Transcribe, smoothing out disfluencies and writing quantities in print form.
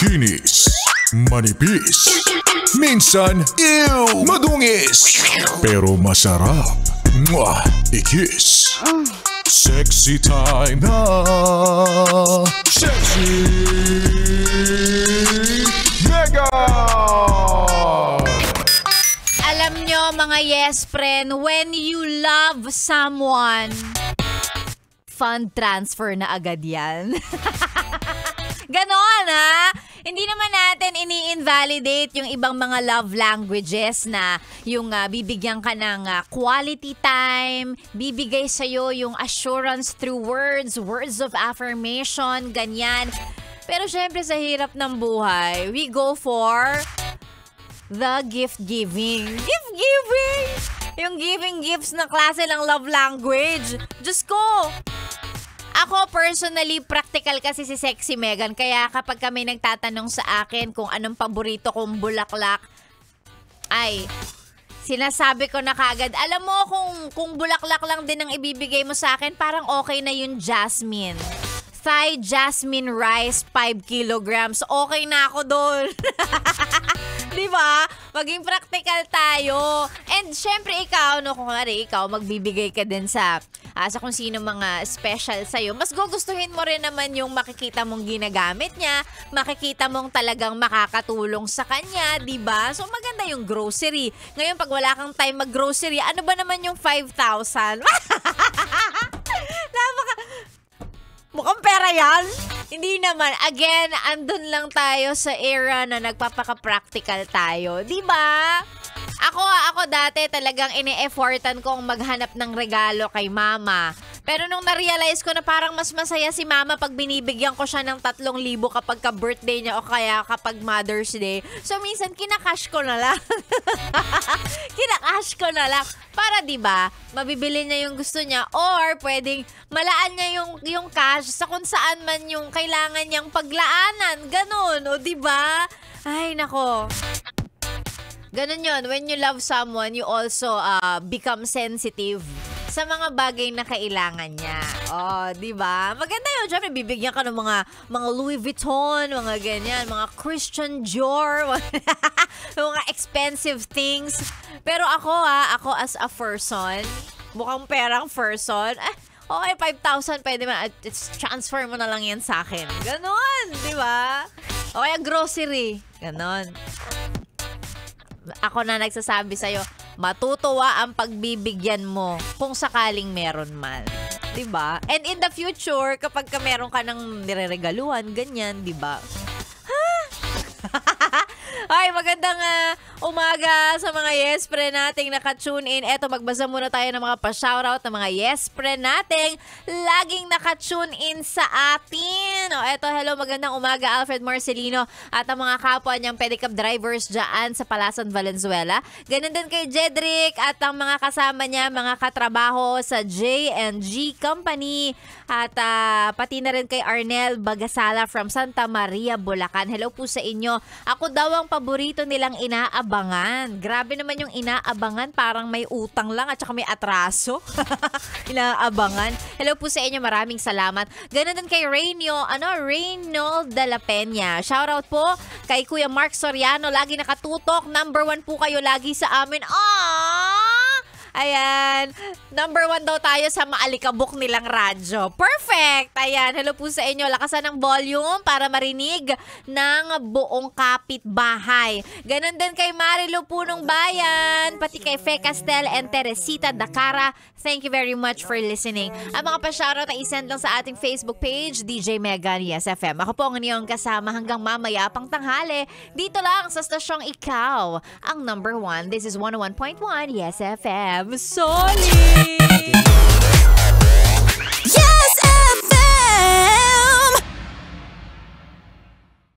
Kinis, manipis, minsan, madungis, pero masarap. Mwah! I-kiss. Sexy time na. Sexy Mega! Alam nyo mga yes friend, when you love someone, fund transfer na agad yan. Ganon ha? Hindi naman natin ini-invalidate yung ibang mga love languages na yung bibigyan ka ng quality time, bibigay sa'yo yung assurance through words of affirmation, ganyan. Pero syempre sa hirap ng buhay, we go for the gift giving. Gift giving! Yung giving gifts na klase ng love language. Diyos ko! Ako personally, practical kasi si Sexy Megan. Kaya kapag kami nagtatanong sa akin kung anong paborito kong bulaklak, ay, sinasabi ko na kagad, alam mo kung bulaklak lang din ang ibibigay mo sa akin, parang okay na yung jasmine. Thai jasmine rice, 5 kilograms. Okay na ako doon. Diba? Maging practical tayo. And syempre ikaw, kung ikaw, magbibigay ka din sa kung sino mga special sa'yo, mas gugustuhin mo rin naman yung makikita mong ginagamit niya, makikita mong talagang makakatulong sa kanya, diba? So maganda yung grocery. Ngayon, pag wala kang time mag-grocery, ano ba naman yung 5,000? Mukhang pera yan? Hindi naman. Again, andun lang tayo sa era na nagpapaka-practical tayo. Diba? Ako dati talagang ini-effortan kong maghanap ng regalo kay mama. Pero nung na-realize ko na parang mas masaya si mama pag binibigyan ko siya ng 3,000 kapag ka-birthday niya o kaya kapag Mother's Day. So minsan kinakash ko na lang. Kinakash ko na lang. Para diba, mabibili niya yung gusto niya or pwedeng malaan niya yung cash sa kung saan man yung kailangan niyang paglaanan. Ganon, o diba? Ay, nako. Ganon yun. When you love someone, you also become sensitive sa mga bagay na kailangan niya. Oh, di ba? Maganda yun. Siyempre, bibigyan ka ng mga Louis Vuitton, mga ganyan, mga Christian Dior, mga expensive things. Pero ako as a person, mukhang perang person, okay, 5,000 pwede man. Transfer mo na lang yan sa akin. Ganon, di ba? O kaya grocery. Ganon. Ako na nagsasabi sa'yo, matutuwa ang pagbibigyan mo kung sakaling meron man. Diba? And in the future, kapag meron ka ng nireregaluhan, ganyan, diba? Ay, magandang umaga sa mga yes pre nating naka-tune in. Eto, magbasa muna tayo ng mga pa-shoutout ng mga yes pre nating laging naka-tune in sa atin. O, eto, hello, magandang umaga Alfred Marcelino at ang mga kapwa niyang pedicab drivers dyan sa Palasan, Valenzuela. Ganun din kay Jedrick at ang mga kasama niya, mga katrabaho sa J&G Company. At pati na rin kay Arnel Bagasala from Santa Maria, Bulacan. Hello po sa inyo. Ako daw ang paborito nilang inaabangan. Grabe naman yung inaabangan. Parang may utang lang at saka may atraso. Inaabangan. Hello po sa inyo. Maraming salamat. Ganun din kay Reynold de la Peña. Shoutout po kay Kuya Mark Soriano. Lagi nakatutok. Number 1 po kayo lagi sa amin. Ayan. Number 1 daw tayo sa maalikabok nilang radyo. Perfect! Ayan. Hello po sa inyo. Lakasan ng volume para marinig ng buong kapitbahay. Ganon din kay Marilu Punong Bayan. Pati kay Fe Castel and Teresita Dakara. Thank you very much for listening. Ang mga pa-shoutout ay isend lang sa ating Facebook page, DJ Megan Yes FM. Ako po ang inyong kasama hanggang mamaya pang tanghali. Dito lang sa stasyong ikaw, ang number 1. This is 101.1 Yes FM. Solid!